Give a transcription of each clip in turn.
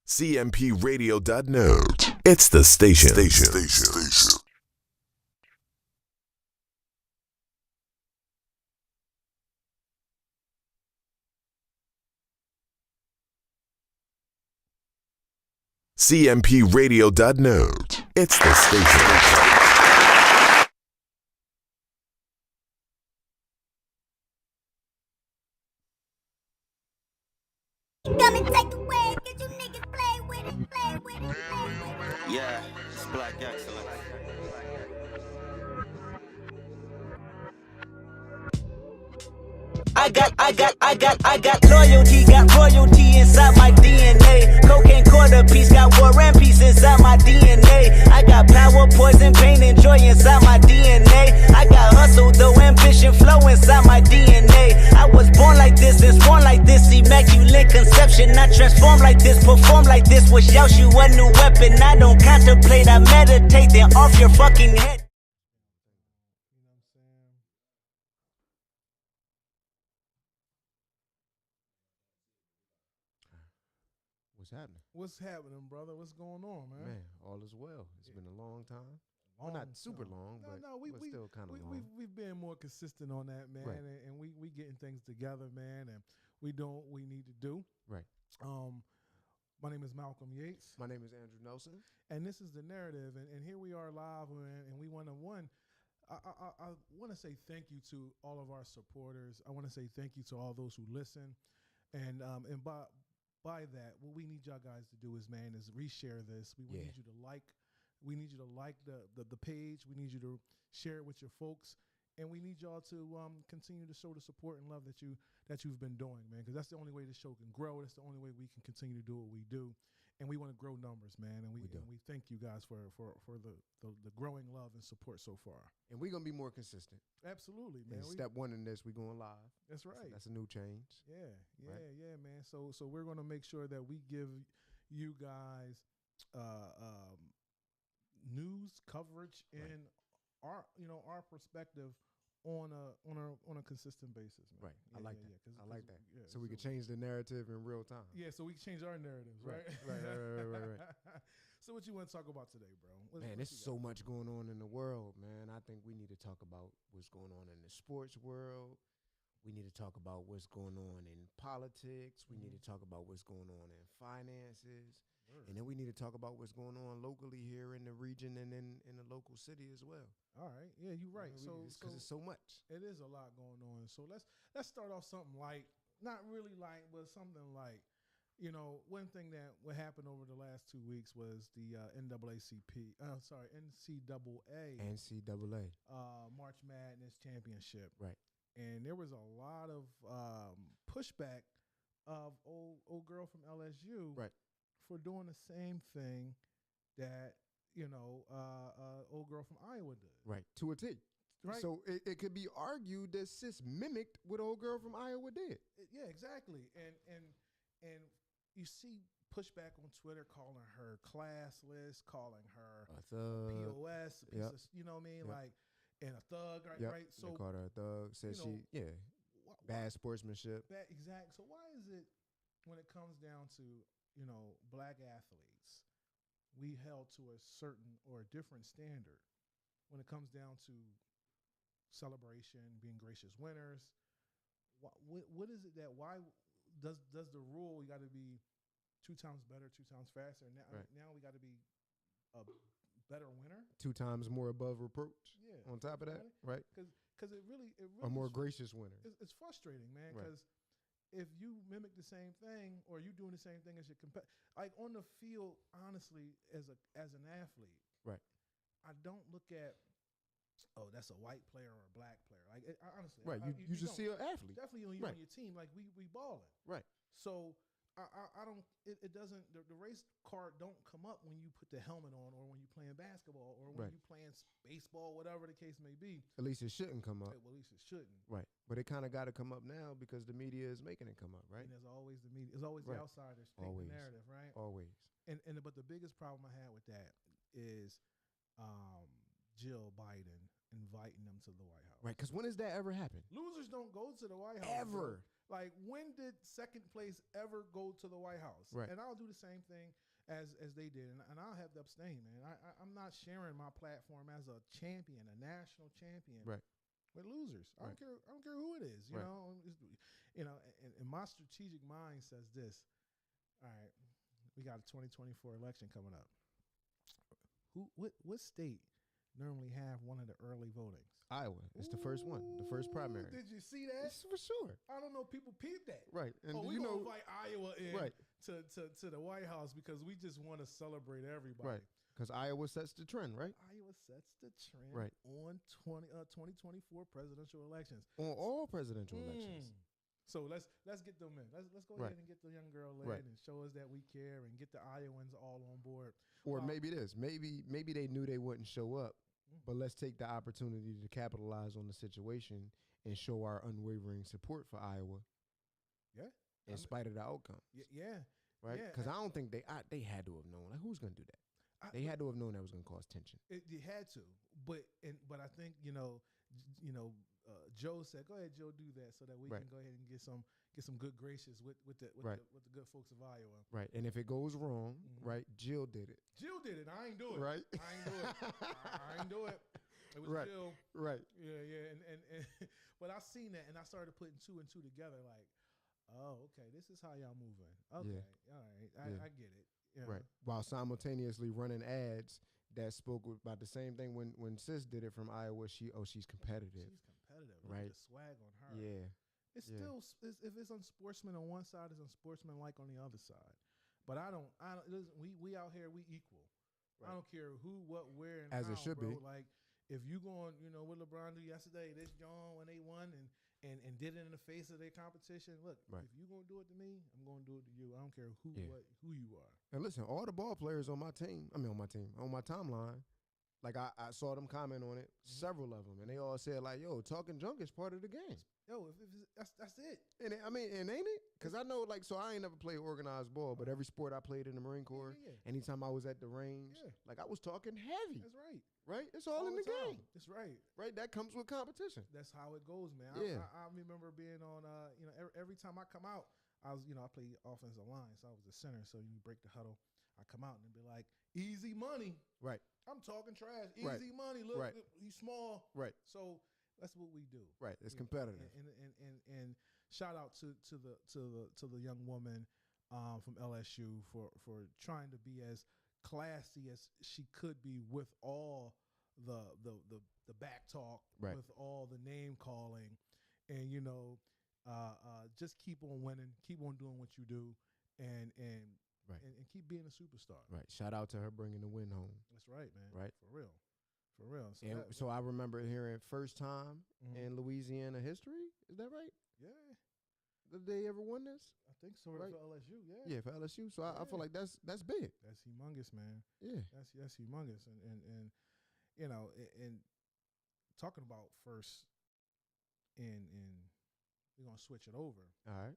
CMPRadio.net. It's the station. CMPRadio.net. It's the station. Come and take the wave, get you niggas play with it. Yeah, it's black excellence. I got loyalty, got royalty inside my DNA. Cocaine quarter piece, got war and peace inside my DNA. I got power, poison, pain, and joy inside my DNA. I got hustle, though ambition, flow inside my DNA. I was born like this and sworn like this, immaculate conception. I transform like this, perform like this, wish out you a new weapon. I don't contemplate, I meditate, then off your fucking head. What's happening? What's happening, brother? What's going on, man? Man, all is well. It's been a long time. Well, not super long, but still kind of long. We've been more consistent on that, man, Right. and we getting things together, man, and we doing what we need to do. Right. My name is Malcolm Yates, My name is Andrew Nelson. and this is the narrative, and here we are live, and we want to I want to say thank you to all of our supporters. I want to say thank you to all those who listen, and by that, what we need y'all guys to do is reshare this. We need you to like. We need you to like the page. We need you to share it with your folks, and we need y'all to continue to show the support and love that you've been doing, man. Because that's the only way this show can grow. That's the only way we can continue to do what we do, and we want to grow numbers, man. And we thank you guys for the growing love and support so far. And we're going to be more consistent. Absolutely, man. And step one in this, we're going live. That's right. So that's a new change. Yeah, man. So we're going to make sure that we give you guys news coverage in our perspective on a consistent basis, man. Right. I like that. Yeah, I like that. Yeah, so we can change the narrative in real time. Yeah, so we can change our narratives, right? Right. So what you want to talk about today, bro? Man, there's so much going on in the world, man. I think we need to talk about what's going on in the sports world. We need to talk about what's going on in politics. We need to talk about what's going on in finances. And then we need to talk about what's going on locally here in the region and in the local city as well. All right. Yeah, you're right. Because it's so much. It is a lot going on. So let's start off something light. Not really light, but something light. One thing that what happened over the last 2 weeks was the NCAA March Madness Championship. Right. And there was a lot of pushback of old girl from LSU. Right. For doing the same thing that old girl from Iowa did. Right, to a T. Right. So it could be argued that sis mimicked what old girl from Iowa did. Yeah, exactly. And you see pushback on Twitter calling her classless, calling her a thug, POS, a piece of, you know what I mean, like, and a thug, right? Yep. Right. So they called her a thug. Said bad sportsmanship. Exactly. So why is it when it comes down to black athletes, we held to a certain or a different standard when it comes down to celebration, being gracious winners? What is it that why does the rule you got to be 2 times better, 2 times faster? Now we got to be a better winner, 2 times more above reproach. Yeah. On top of that, right? Because it really a more gracious winner. It's frustrating, man. Right. Because if you mimic the same thing or you doing the same thing as your competitor, like on the field, honestly, as an athlete, right? I don't look at, that's a white player or a black player. Like honestly, right? You just see an athlete, definitely on your team. Like we balling, right? So I don't. It doesn't. The race card don't come up when you put the helmet on, or when you playing basketball, or when you playing baseball, whatever the case may be. At least it shouldn't come up. Well, at least it shouldn't. Right. But it kind of got to come up now because the media is making it come up, right? And there's always the media. There's always the outsiders take the narrative, right? Always. But the biggest problem I had with that is Jill Biden inviting them to the White House. Right. Because when has that ever happened? Losers don't go to the White House. Ever. Like, when did second place ever go to the White House? Right. And I'll do the same thing as they did, and I'll have to abstain, man. I'm not sharing my platform as a champion, a national champion, Right. with losers. I don't care. I don't care who it is. You Right. know, and my strategic mind says this. All right, we got a 2024 election coming up. What state normally have one of the early votings? Iowa. It's the first one, the first primary. Did you see that? It's for sure. I don't know. People peep that. Right. And we you gonna know, invite Iowa in right. to the White House because we just want to celebrate everybody. Right. Because Iowa sets the trend, right? Iowa sets the trend Right. on 2024 presidential elections. On all presidential elections. So let's get them in. Let's go Right. ahead and get the young girl in Right. and show us that we care and get the Iowans all on board. Or maybe this. Maybe they knew they wouldn't show up, Mm. but let's take the opportunity to capitalize on the situation and show our unwavering support for Iowa Yeah. in spite of the outcome. Yeah. Right? Yeah, Because I don't think they had to have known. Like, who's going to do that? They had to have known that was going to cause tension. It had to, but I think Joe said, "Go ahead, Joe, do that so that we Right. can go ahead and get some good graces with the Right. with the good folks of Iowa." Right. And if it goes wrong, Mhm. right, Jill did it. Jill did it. I ain't do it. Right. I ain't do it. I ain't do it. It was Right. Jill. Right. Yeah. And but I seen that and I started putting two and two together. Like, oh, okay, this is how y'all moving. Okay, all right, I get it. You know? Right. While simultaneously running ads that spoke about the same thing when Sis did it from Iowa, she's competitive. She's competitive. Look Right. at the swag on her. Yeah. It's Yeah. still if it's unsportsman on one side, it's unsportsmanlike on the other side. But I don't. Listen, we out here, we equal. Right. I don't care who, what, where, and As how, it should bro. be. Like, if you going, what LeBron do yesterday, this John when they won and did it in the face of their competition. Look, Right. if you gonna do it to me, I'm gonna do it to you. I don't care who you are. And listen, all the ball players on my timeline, like I saw them comment on it, several of them, and they all said like, "Yo, talking junk is part of the game." Yo, if that's it. And and ain't it? Because I know, like, so I ain't never played organized ball, but every sport I played in the Marine Corps, Yeah. anytime I was at the range, Yeah. like I was talking heavy, That's right. right? It's all in the time. game, That's right. right? That comes with competition. That's how it goes, man. Yeah. I remember being on, every time I come out, I play offensive line, so I was a center. So you break the huddle, I come out and it'd be like, easy money. Right, I'm talking trash. Easy Right. money. Look, Right. he's small. right, So that's what we do. right. It's Yeah. competitive. And shout out to the young woman from LSU for trying to be as classy as she could be with all the back talk, Right. with all the name calling, and just keep on winning, keep on doing what you do, and Right. and keep being a superstar. Right. Shout out to her bringing the win home. That's right, man. Right. For real. So, And so I remember hearing first time Mhm. in Louisiana history. Is that right? yeah, Did they ever won this? I think so. Right. For LSU, yeah. Yeah, for LSU. So I feel Yeah. like that's big. That's humongous, man. Yeah. That's humongous, and and talking about first, and we're gonna switch it over. All right.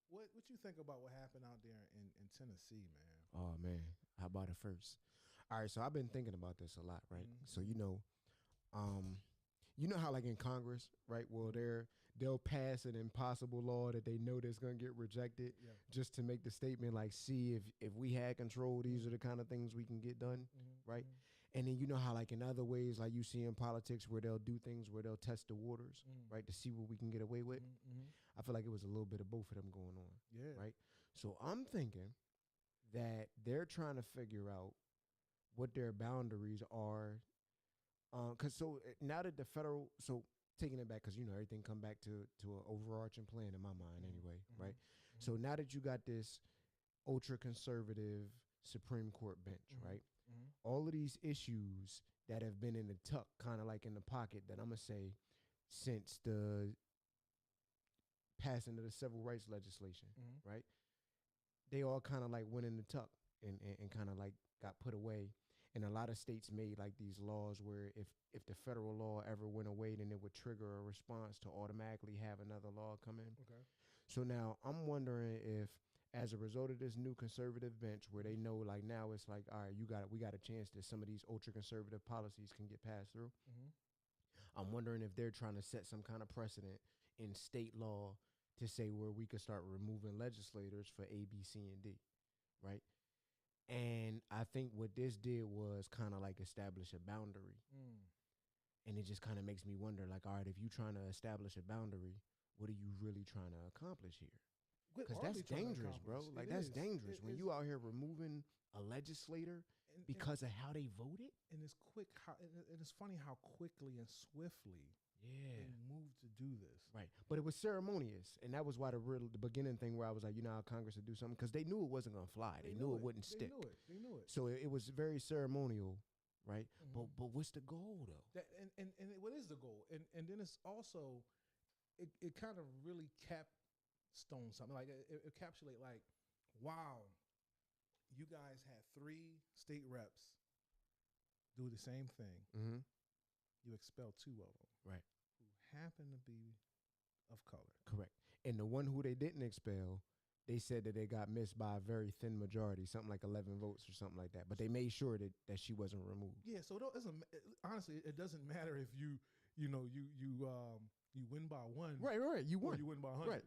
What you think about what happened out there in Tennessee, man? Oh man, how about it first? All right, so I've been thinking about this a lot, right? Mhm. So you know how like in Congress, right? Well, they'll pass an impossible law that they know that's gonna get rejected, Yeah. just to make the statement like, see if we had control, these are the kind of things we can get done, right? And then you know how like in other ways, like you see in politics where they'll do things where they'll test the waters, right, to see what we can get away with. I feel like it was a little bit of both of them going on. Yeah. Right. So I'm thinking that they're trying to figure out what their boundaries are. Because now that the federal, so taking it back, because everything come back to an overarching plan in my mind anyway, right? So now that you got this ultra conservative Supreme Court bench, right? All of these issues that have been in the tuck, kind of like in the pocket, that I'm gonna say since the passing of the civil rights legislation, right? They all kind of like went in the tuck and kind of like got put away. And a lot of states made like these laws where if the federal law ever went away, then it would trigger a response to automatically have another law come in. Okay. So now I'm wondering if, as a result of this new conservative bench, where they know like now it's like, all right, we got a chance that some of these ultra conservative policies can get passed through. I'm wondering if they're trying to set some kind of precedent in state law to say where we could start removing legislators for A, B, C, and D, right? And I think what this did was kind of like establish a boundary. And it just kind of makes me wonder, like, all right, if you're trying to establish a boundary, what are you really trying to accomplish here? Because that's dangerous, bro. Like, that's dangerous. When you out here removing a legislator because of how they voted. And it's quick. And it's funny how quickly and swiftly they moved to do this. Right. But it was ceremonious. And that was why the beginning thing where I was like, you know how Congress would do something? Because they knew it wasn't going to fly. They knew it wouldn't stick. They knew it. So it was very ceremonial, right? But what's the goal, though? And what is the goal? And then it's also, it kind of really capstone something. Like, it encapsulate, like, wow, you guys had 3 state reps do the same thing. You expelled 2 of them. Right. Who happen to be of color. Correct. And the one who they didn't expel, they said that they got missed by a very thin majority, something like 11 votes or something like that. But they made sure that she wasn't removed. Yeah, so honestly, it doesn't matter if you win by 1. Right. You won. Or you win by 100.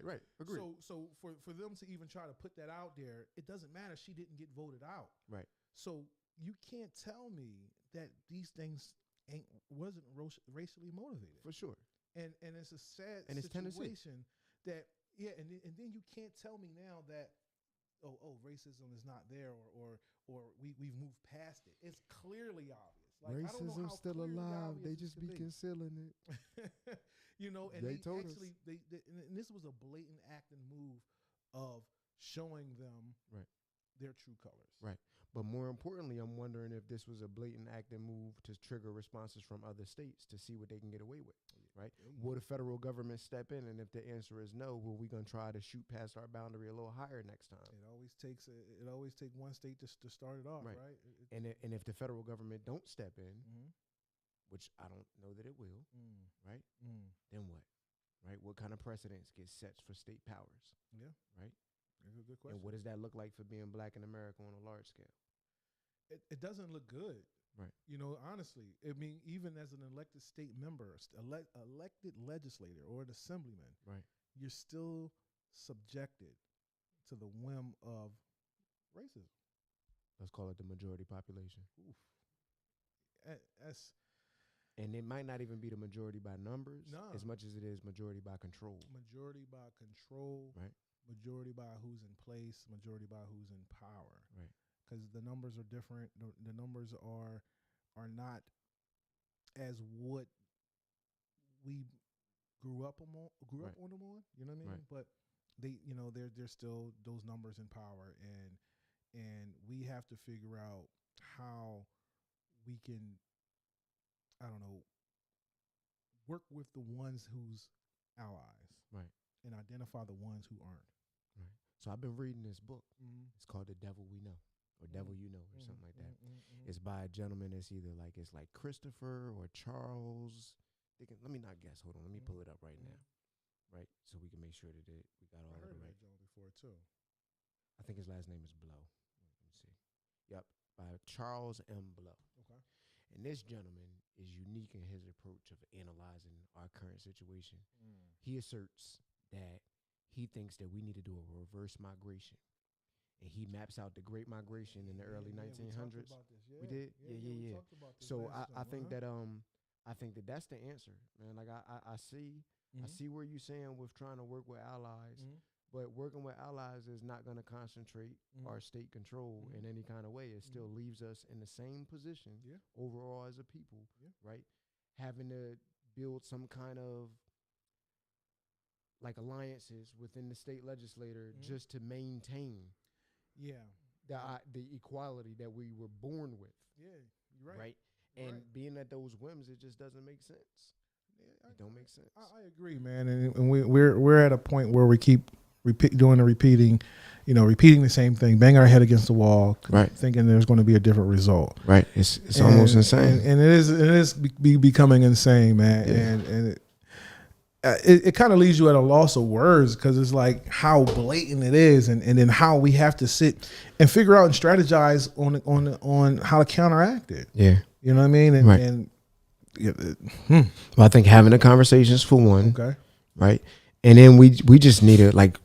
Right. Agreed. So for them to even try to put that out there, it doesn't matter. She didn't get voted out. Right. So you can't tell me that these things wasn't racially motivated. For sure. And it's a sad and it's situation that and then you can't tell me now that racism is not there or we've moved past it. It's clearly obvious. Like, racism's still alive. They just be concealing it. And they told us. And this was a blatant act and move of showing them their true colors. Right. But more importantly, I'm wondering if this was a blatant act and move to trigger responses from other states to see what they can get away with, right? Will the federal government step in? And if the answer is no, will we going to try to shoot past our boundary a little higher next time? It always takes one state to start it off, right? And if the federal government don't step in, which I don't know that it will, right? Then what? Right? What kind of precedents get set for state powers? Yeah. Right? That's a good question. And what does that look like for being black in America on a large scale? It doesn't look good. Right. Honestly, I mean, even as an elected state member, elected legislator or an assemblyman, right, you're still subjected to the whim of racism. Let's call it the majority population. Oof. And it might not even be the majority by numbers as much as it is majority by control. Majority by control. Right. Majority by who's in place. Majority by who's in power. Right. Because the numbers are different. The numbers are not as what we grew up on them on. You know what I mean? Right. But they, they're still those numbers in power, and we have to figure out how we can, work with the ones who's allies, right, and identify the ones who aren't. Right. So I've been reading this book. It's called The Devil We Know. Or Devil You Know, or something like that. It's by a gentleman that's either it's like Christopher or Charles. Let me not guess. Hold on, let me pull it up right now, right? So we can make sure that we got all of it right. John before too. I think his last name is Blow. Let me see. Yep, by Charles M. Blow. Okay. And this gentleman is unique in his approach of analyzing our current situation. He asserts that he thinks that we need to do a reverse migration. And he maps out the Great Migration in the early 1900s. We did? Yeah. So I think that that's the answer, man. Like I see where you're saying with trying to work with allies, but working with allies is not going to concentrate our state control in any kind of way. It still leaves us in the same position overall as a people, right? Having to build some kind of like alliances within the state legislature just to maintain the equality that we were born with. Yeah, you're right. Right? And being at those whims, it just doesn't make sense. It don't make sense. I agree, man. And we're at a point where we keep repeating the same thing, bang our head against the wall, thinking there's going to be a different result. Right. It's almost insane. And it is becoming insane, man. Yeah. And it kind of leaves you at a loss of words, because it's like how blatant it is, and then how we have to sit and figure out and strategize on how to counteract it. Yeah. You know what I mean? Well, I think having the conversations for one. Okay. right? And then we just need to, like,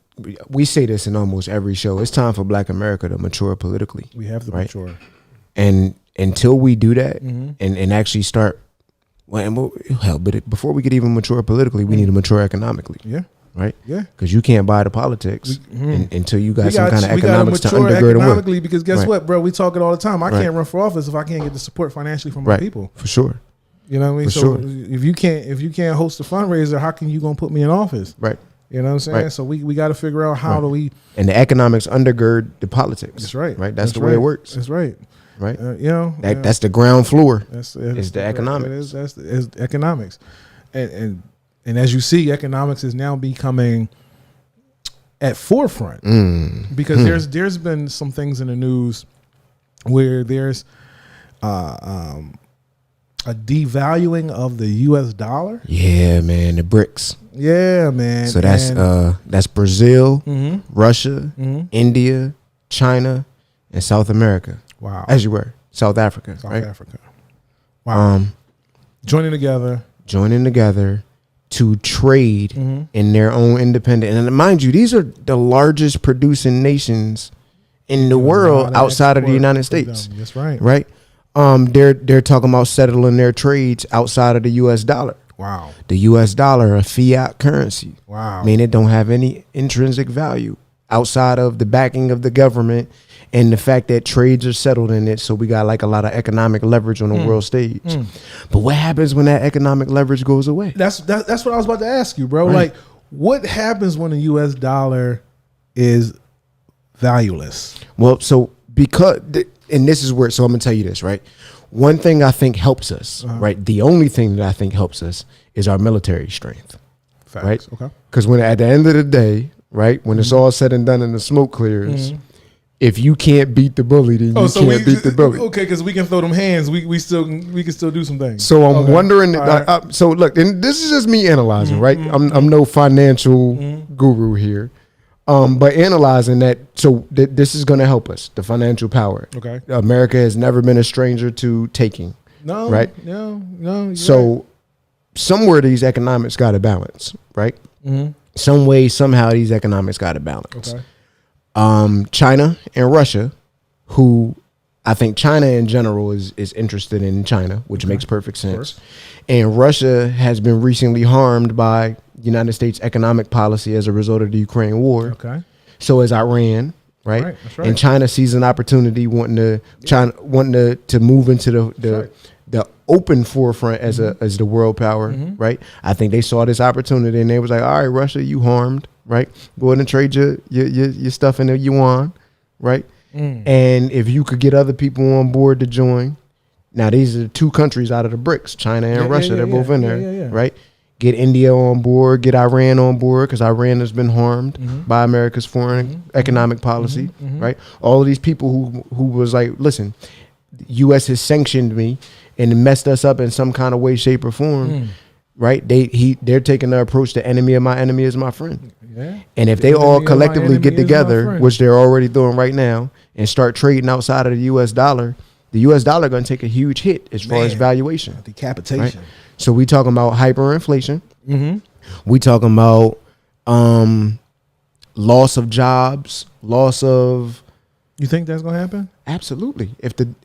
we say this in almost every show. It's time for Black America to mature politically. We have to right? mature. And until we do that and actually start, but before we could even mature politically, we need to mature economically. Yeah. Right? Yeah. Because you can't buy the politics until you got some kind of we gotta economics to mature undergird and work. economically, because guess Right. what, bro? We talk it all the time. I Right. can't run for office if I can't get the support financially from my Right. people. For sure. You know what I mean? For So sure. if you can't host a fundraiser, how can you gonna put me in office? Right. You know what I'm saying? Right. So we got to figure out how do we. And the economics undergird the politics. That's right. Right. That's the way it works. That's right. Right. You know That's the ground floor. That's is the economics. It's economics, and as you see, economics is now becoming at forefront because there's been some things in the news where there's a devaluing of the U.S. dollar. Yeah, man. The BRICS. Yeah, man. So that's Brazil, Russia, India, China, and South America. Wow. As you were. South Africa. South right? Africa. Wow. Joining together to trade in their own independent. And mind you, these are the largest producing nations in the world outside of the United States. That's right. Right? They're talking about settling their trades outside of the US dollar. Wow. The US dollar, a fiat currency. Wow. I mean, it don't have any intrinsic value outside of the backing of the government and the fact that trades are settled in it. So we got like a lot of economic leverage on the world stage. But what happens when that economic leverage goes away? That's what I was about to ask you, bro. Right. Like, what happens when the U.S. dollar is valueless? Well, so and this is where, so I'm gonna tell you this, right? One thing I think helps us, right? The only thing that I think helps us is our military strength. Facts. Right? Okay. Because when at the end of the day, right, when it's all said and done and the smoke clears, if you can't beat the bully, then you can't beat the bully. Okay, because we can throw them hands. We can still do some things. So I'm Okay. wondering. All right. So look, and this is just me analyzing, right? I'm no financial guru here, but analyzing that. So this is going to help us. The financial power. Okay. America has never been a stranger to taking. No. Right. No. You're So right. somewhere these economics got to balance, right? Some way, somehow, these economics got to balance. Okay. China and Russia, who I think China in general is interested in China, which makes perfect sense. And Russia has been recently harmed by United States economic policy as a result of the Ukraine war. Okay. So is Iran, right? Right, that's right. And China sees an opportunity wanting to move into the open forefront as the world power, right? I think they saw this opportunity and they was like, all right, Russia, you harmed, right? Go ahead and trade your stuff in the yuan, right? And if you could get other people on board to join, now these are the two countries out of the BRICS, China and Russia, they're both in there, right? Get India on board, get Iran on board, because Iran has been harmed by America's foreign economic policy, right? All of these people who was like, listen, the U.S. has sanctioned me and messed us up in some kind of way, shape, or form, right? They're taking the approach: the enemy of my enemy is my friend. Yeah. And if they enemy all of my collectively enemy get is my together, friend. which they're already doing right now, and start trading outside of the U.S. dollar, the U.S. dollar going to take a huge hit as far as Man. valuation. Decapitation. Right? So we talking about hyperinflation. We talking about loss of jobs, loss of. You think that's gonna happen? Absolutely.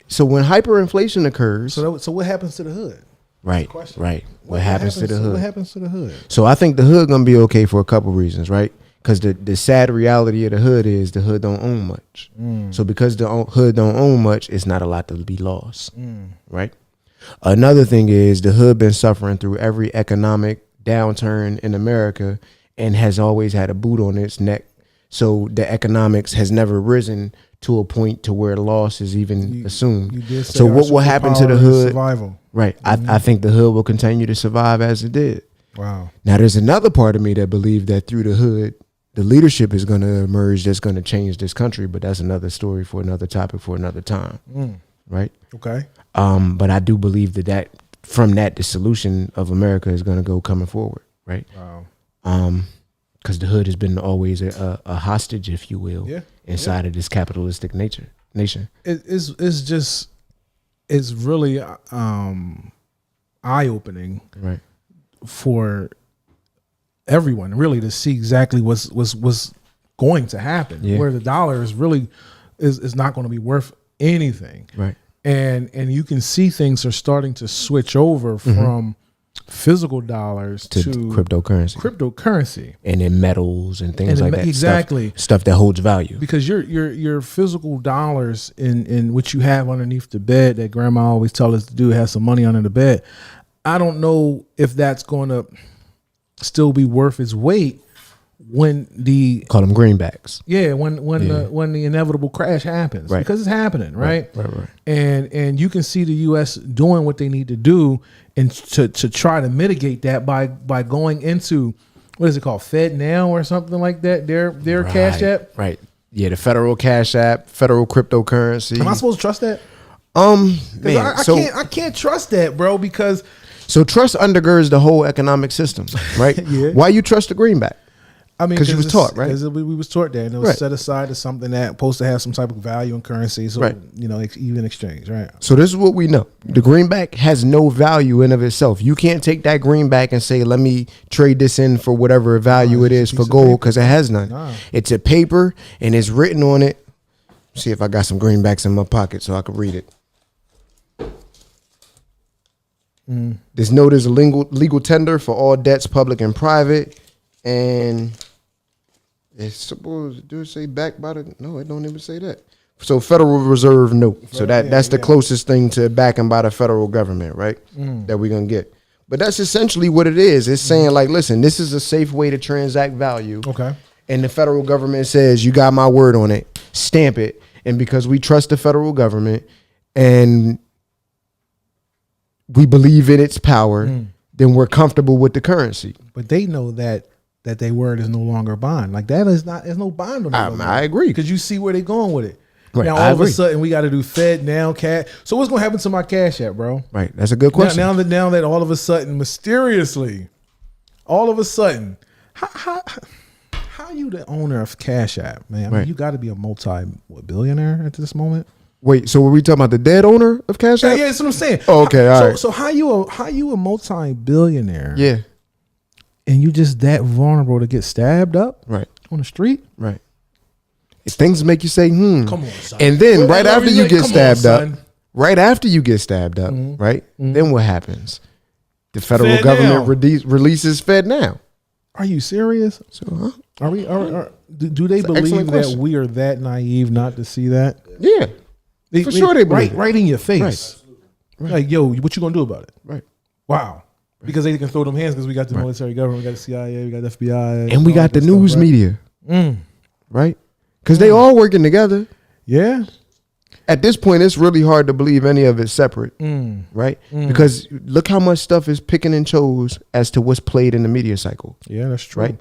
So when hyperinflation occurs, So what happens to the hood? right, question. right. What happens to the hood? What happens to the hood? So I think the hood gonna be okay for a couple reasons, right? Because the sad reality of the hood is the hood don't own much. So because the hood don't own much, it's not a lot to be lost, right? Another thing is the hood been suffering through every economic downturn in America and has always had a boot on its neck. So the economics has never risen to a point to where loss is even assumed. You did say So our what will happen to the superpower is hood? Survival. Right. I think the hood will continue to survive as it did. Wow. Now, there's another part of me that believes that through the hood, the leadership is going to emerge that's going to change this country. But that's another story for another topic for another time. Right. Okay. But I do believe that from that, the solution of America is going to go coming forward. Right. Wow. Because the hood has been always a hostage, if you will, inside of this capitalistic nation. It's really eye opening, Right. for everyone really to see exactly what's going to happen. Yeah. Where the dollar is really is not going to be worth anything. Right. And you can see things are starting to switch over from physical dollars to cryptocurrency. And in metals and things like that. Exactly. Stuff that holds value. Because your physical dollars in which you have underneath the bed that grandma always tell us to do, have some money under the bed. I don't know if that's going to still be worth its weight when call them greenbacks. Yeah, when the inevitable crash happens, right. Because it's happening, right? Right. And you can see the U.S. doing what they need to do and to try to mitigate that by going into what is it called, Fed Now or something like that. Their right. Cash App, right? Yeah, the federal Cash App, federal cryptocurrency. Am I supposed to trust that? Man, I can't trust that, bro, because so trust undergirds the whole economic system, right? Yeah. Why you trust the greenback? I mean, because you was taught, right? Because we was taught that, and it was right. set aside as something that supposed to have some type of value and currency, so right. Even exchange, right? So this is what we know: the greenback has no value in of itself. You can't take that greenback and say, "Let me trade this in for whatever value it is for gold," because it has none. Nah. It's a paper, and it's written on it. See if I got some greenbacks in my pocket so I can read it. This note is a legal tender for all debts, public and private, and it's supposed to say backed by the. No, it don't even say that. So Federal Reserve note. So that's the closest thing to backing by the federal government, right? That we're gonna get. But that's essentially what it is. It's saying like, listen, this is a safe way to transact value. Okay. And the federal government says, you got my word on it, stamp it, and because we trust the federal government and we believe in its power, then we're comfortable with the currency. But they know that their word is no longer bond. Like that is not. There's no bond on it. I agree, because you see where they're going with it. Right. Now all of a sudden we got to do Fed Now Cash. So what's gonna happen to my Cash App, bro? Right. That's a good question. Now that all of a sudden, mysteriously, all of a sudden, how you the owner of Cash App, man? I mean, you got to be a multi-billionaire at this moment. Wait, so were we talking about the dead owner of Cash App? Yeah, that's what I'm saying. Oh, okay, all right. So how you a multi-billionaire? Yeah. And you just that vulnerable to get stabbed up? Right. On the street? Right. If things make you say, Come on, son. And then right after you get stabbed up, Mm-hmm. right? Then what happens? The federal government releases Fed Now. Are you serious? So, Are we? Do they believe that we are that naive not to see that? Yeah. For sure they believe right in your face. Right. Like, yo, what you gonna do about it? Right. Wow. Right. Because they can throw them hands because we got the military government, we got the CIA, we got the FBI. And we got the news media. Right? Because they all working together. Yeah. At this point, it's really hard to believe any of it separate. Right? Because look how much stuff is picking and chose as to what's played in the media cycle. Yeah, that's true. Right?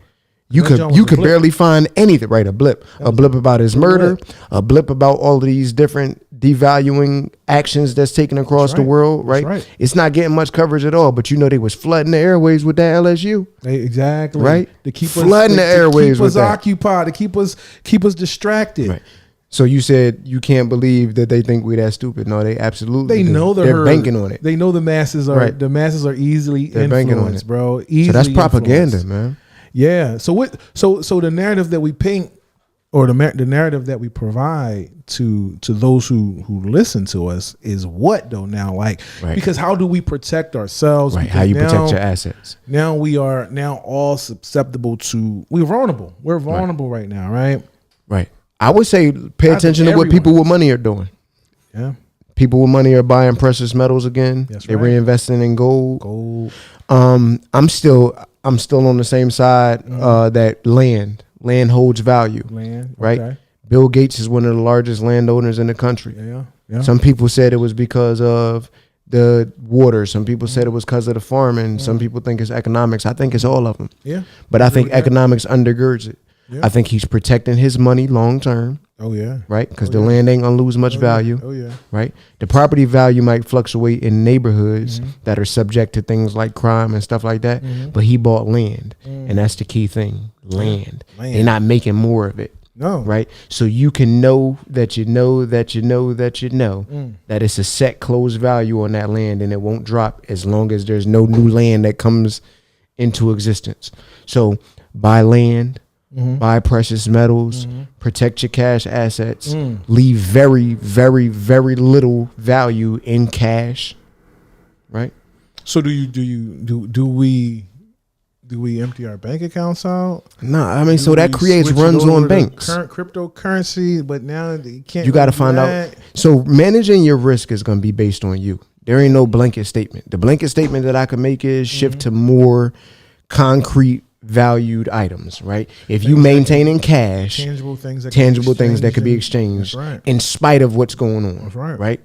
You could barely find anything, right? A blip about his murder, a blip about all of these different devaluing actions that's taken across the world, right? It's not getting much coverage at all, but they was flooding the airways with that LSU. Exactly. Right? To keep flooding the airways with that. To keep us occupied, to keep us distracted. Right. So you said you can't believe that they think we that stupid. No, they absolutely know they're banking on it. They know the masses are easily influenced, bro. So that's propaganda, man. Yeah. So the narrative that we paint, or the narrative that we provide to those who listen to us is what though now? Like, because how do we protect ourselves? Right. How you protect your assets? Now we are all susceptible to. We're vulnerable. We're vulnerable right now, right? Right. I would say pay attention to what people with money are doing. Yeah. People with money are buying precious metals again. They're reinvesting in gold. I'm still on the same side that land holds value. Land, right? Okay. Bill Gates is one of the largest landowners in the country. Yeah. Some people said it was because of the water. Some people said it was because of the farming. Some people think it's economics. I think it's all of them. Yeah. But I think economics undergirds it. Yeah. I think he's protecting his money long term. Oh yeah. Right? Because the land ain't gonna lose much value. Oh yeah. Right? The property value might fluctuate in neighborhoods that are subject to things like crime and stuff like that. But he bought land. And that's the key thing. Land. They're not making more of it. No. Right? So you can know that that it's a set closed value on that land and it won't drop as long as there's no new land that comes into existence. So buy land, buy precious metals, protect your cash assets, leave very, very, very little value in cash, right? So do we empty our bank accounts out? No, I mean, so that creates runs on banks. Current cryptocurrency, but now you can't. You got to find out. So managing your risk is going to be based on you. There ain't no blanket statement. The blanket statement that I can make is shift to more concrete valued items, right? If you maintain in cash, tangible things that could be exchanged in spite of what's going on. That's right. Right?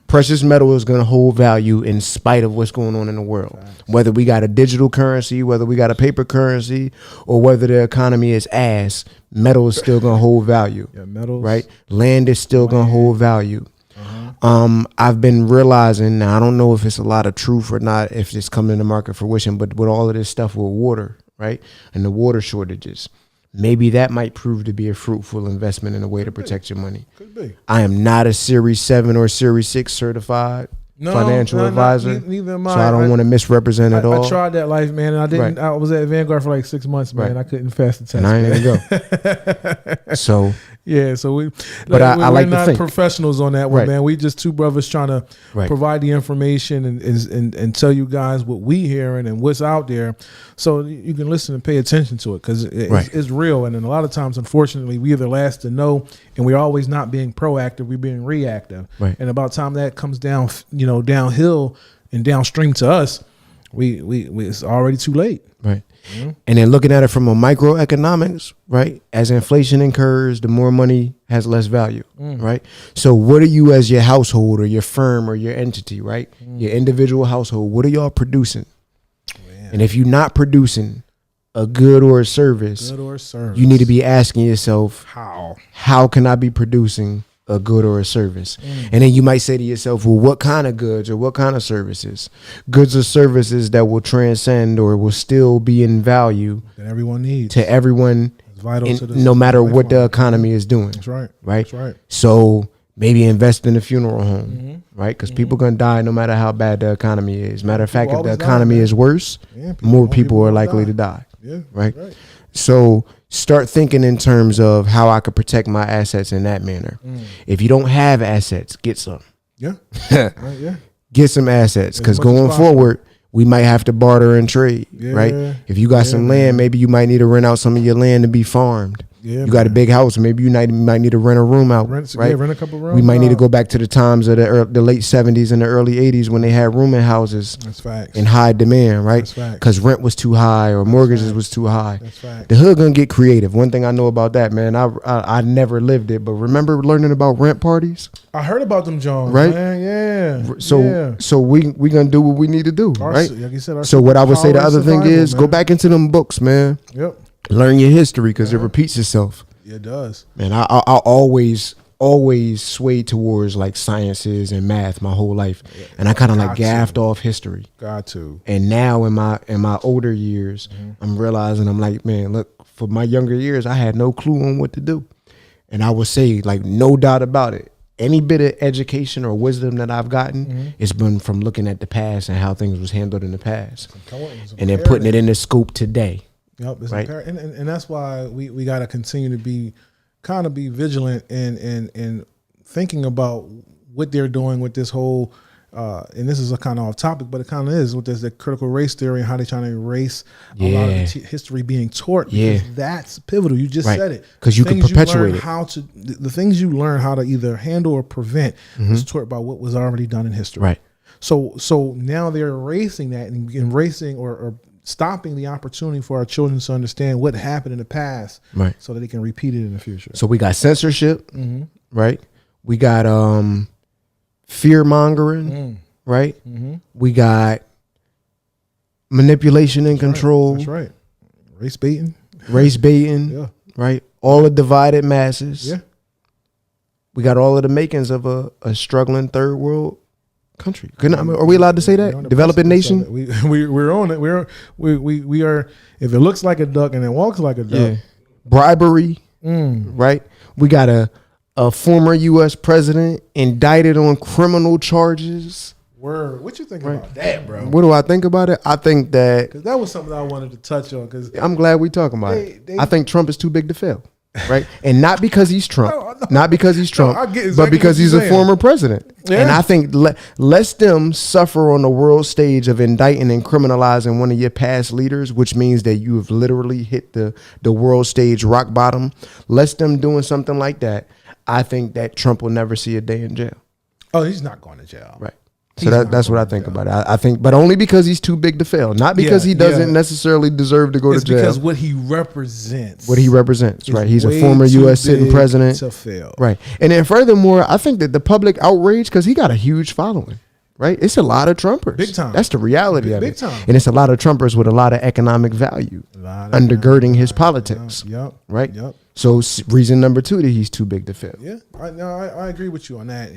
Precious metal is going to hold value in spite of what's going on in the world. Whether we got a digital currency, whether we got a paper currency, or whether the economy is ass, metal is still going to hold value. Yeah, metals. Right? Land is still going to hold value. I've been realizing, now I don't know if it's a lot of truth or not, if it's coming to market fruition, but with all of this stuff with water, right, and the water shortages, maybe that might prove to be a fruitful investment in a way to protect your money. Could be. I am not a Series 7 or Series 6 certified financial advisor, neither am so I don't want to misrepresent at all. I tried that life, man, and I didn't. I was at Vanguard for like 6 months, man. I couldn't pass the test. And I ain't gonna go. So yeah, so I like we're to not think. professionals on that one, man. We just two brothers trying to provide the information and tell you guys what we hearing and what's out there, so you can listen and pay attention to it, because it's real. And then a lot of times, unfortunately, we are the last to know, and we're always not being proactive. We're being reactive. And about time that comes down, downhill and downstream to us, we it's already too late. Right. And then looking at it from a microeconomics, right? As inflation incurs, the more money has less value, right? So what are you as your household or your firm or your entity, right? Your individual household, what are y'all producing? And if you're not producing a good or a service, you need to be asking yourself, how can I be producing a good or a service? And then you might say to yourself, well, what kind of goods or what kind of services? Goods or services that will transcend or will still be in value that everyone needs, to everyone, no matter what the economy is doing. That's right. Right. That's right. So maybe invest in a funeral home, right? Because people gonna die no matter how bad the economy is. Matter of fact, if the economy is worse, more people are likely to die. Yeah. Right. So start thinking in terms of how I could protect my assets in that manner. If you don't have assets, get some. Get some assets, because going forward, we might have to barter and trade, right? If you got some land, maybe you might need to rent out some of your land to be farmed. You got a big house, maybe you might need to rent a room out, right? Rent a couple rooms. We might need to go back to the times of the late 70s and the early 80s when they had rooming houses in high demand, right? Because rent was too high or mortgages was too high. The hood gonna get creative. One thing I know about that, man, I never lived it, but remember learning about rent parties? I heard about them, John. Right? Man, yeah. So we gonna do what we need to do, right? Like you said, so what I would say the other thing is, go back into them books, man. Learn your history, because it repeats itself. It does. Man, I always swayed towards like sciences and math my whole life, and I kind of like gaffed off history. Got to. And now in my older years, I'm realizing, I'm like, man, look, for my younger years, I had no clue on what to do, and I would say, like, no doubt about it, any bit of education or wisdom that I've gotten, it's been from looking at the past and how things was handled in the past, and then putting it in the scope today. Yep, it's and that's why we got to continue to be vigilant and thinking about what they're doing with this whole and this is a kind of off topic, but it kind of is with this the critical race theory and how they're trying to erase a lot of the history being taught, because that's pivotal. You just said it, because you can perpetuate it. The things you learn how to either handle or prevent is taught by what was already done in history. Right. So now they're erasing that and erasing or stopping the opportunity for our children to understand what happened in the past, so that they can repeat it in the future. So we got censorship, right? We got fear mongering, right? We got manipulation and control. That's right. Race baiting, right? All the divided masses. Yeah. We got all of the makings of a struggling third world country. Are we allowed to say that? Developing nation? We're on it. We are. If it looks like a duck and it walks like a duck. Bribery, right? We got a former U.S. president indicted on criminal charges Word. What you think about that, bro? What do I think about it? I think that Because that was something I wanted to touch on. Because I'm glad we talking about it. I think Trump is too big to fail, right? And not because he's Trump, not because he's Trump, I get exactly but because what he's you're a saying. former president. Yeah. And I think let them suffer on the world stage of indicting and criminalizing one of your past leaders, which means that you have literally hit the world stage rock bottom. Let them doing something like that. I think that Trump will never see a day in jail. Oh, he's not going to jail. Right. So that's what I think about it. I think, but only because he's too big to fail, not because he doesn't necessarily deserve to go to jail. Because what he represents. What he represents, right? He's a way former too U.S. sitting big president, to fail. right? And then furthermore, I think that the public outrage because he got a huge following, right? It's a lot of Trumpers, Big time. That's the reality of Big it, time. and it's a lot of Trumpers with a lot of economic value undergirding his politics, Yep. right? Yep. So reason number 2 that he's too big to fail. Yeah, I agree with you on that,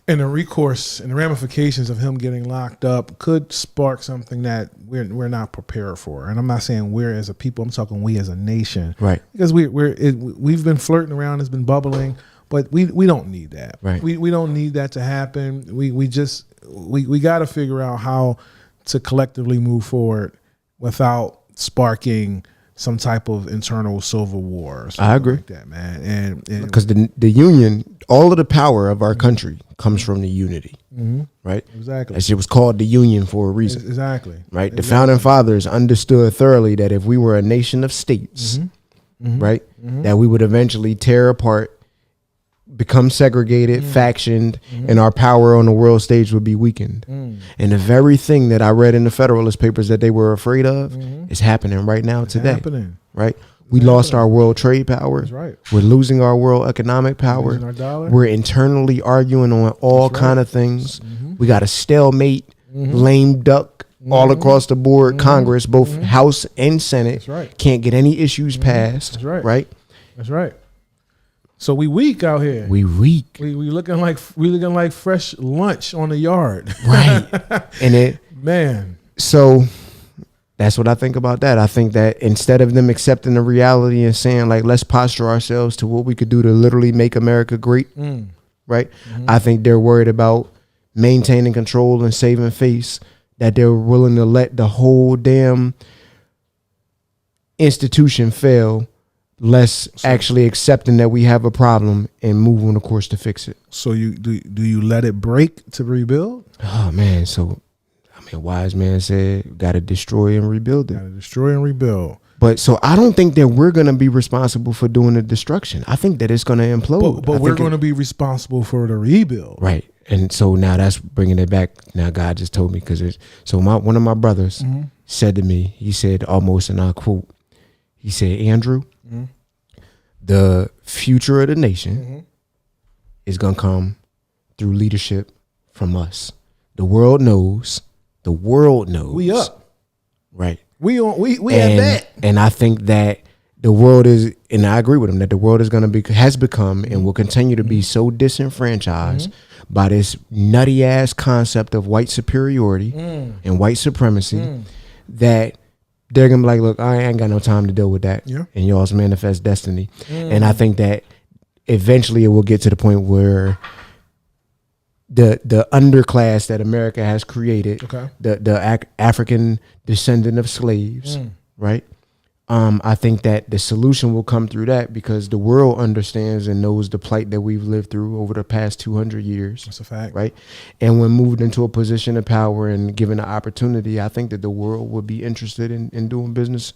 and the recourse and the ramifications of him getting locked up could spark something that we're not prepared for. And I'm not saying we're as a people; I'm talking we as a nation, Right? Because we've been flirting around, it's been bubbling, but we don't need that. Right. We don't need that to happen. We got to figure out how to collectively move forward without sparking some type of internal civil war. Or something I agree. like that, man. And Because the union, all of the power of our country comes from the unity, right? exactly. That shit was called the Union for a reason. Exactly. Right. The founding fathers understood thoroughly that if we were a nation of states, right, that we would eventually tear apart, become segregated, factioned, and our power on the world stage would be weakened. And the very thing that I read in the Federalist Papers that they were afraid of is happening right now today. Happening. Right. We lost our world trade power. That's right. We're losing our world economic power. Losing our dollar. We're internally arguing on all kind of things. We got a stalemate, lame duck all across the board. Congress, both House and Senate, That's right. can't get any issues passed. That's right. Right. That's right. So we weak out here. We weak. We looking like fresh lunch on the yard. Right. And Man. so that's what I think about that. I think that instead of them accepting the reality and saying like, let's posture ourselves to what we could do to literally make America great. Right. I think they're worried about maintaining control and saving face, that they're willing to let the whole damn institution fail, less actually accepting that we have a problem and move on the course to fix it. So do you let it break to rebuild? Oh man. So a wise man said, got to destroy and rebuild it. Gotta destroy and rebuild. But so I don't think that we're going to be responsible for doing the destruction. I think that it's going to implode. But we're going to be responsible for the rebuild. Right. And so now that's bringing it back. Now God just told me one of my brothers said to me, he said almost, and I quote, he said, Andrew, the future of the nation is going to come through leadership from us. The world knows. We up. Right. We at that. And I think that the world is, and I agree with him, that the world has become and will continue to be so disenfranchised by this nutty ass concept of white superiority and white supremacy that they're gonna be like, look, I ain't got no time to deal with that. Yeah. And y'all's manifest destiny. And I think that eventually it will get to the point where the underclass that America has created, the African descendant of slaves, right? I think that the solution will come through that, because the world understands and knows the plight that we've lived through over the past 200 years. That's a fact. Right? And when moved into a position of power and given the opportunity, I think that the world would be interested in doing business.